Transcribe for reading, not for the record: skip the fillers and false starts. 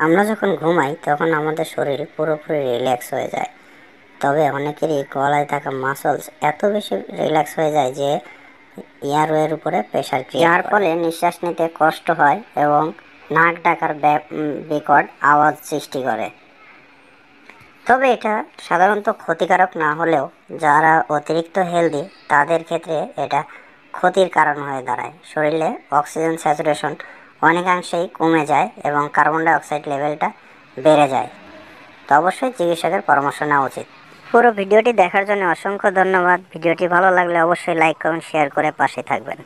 আমরা যখন ঘুমাই তখন আমাদের শরীর পুরোপুরি রিল্যাক্স হয়ে যায়, তবে অনেকেরই গলায় থাকা মাসলস এত বেশি রিল্যাক্স হয়ে যায় যে এয়ারওয়ের উপরে প্রেশার ক্রিয়েট যার ফলে নিঃশ্বাস নিতে কষ্ট হয় এবং নাক ডাকার বিকট আওয়াজ সৃষ্টি করে। তবে এটা সাধারণত ক্ষতিকারক না হলেও যারা অতিরিক্ত হেলদি তাদের ক্ষেত্রে এটা ক্ষতির কারণ হয়ে দাঁড়ায়। শরীরে অক্সিজেন স্যাচুরেশন অনেকাংশেই কমে যায় এবং কার্বন ডাইঅক্সাইড লেভেলটা বেড়ে যায়। তো অবশ্যই চিকিৎসকের পরামর্শ নেওয়া উচিত। পুরো ভিডিওটি দেখার জন্য অসংখ্য ধন্যবাদ। ভিডিওটি ভালো লাগলে অবশ্যই লাইক কমেন্ট শেয়ার করে পাশে থাকবেন।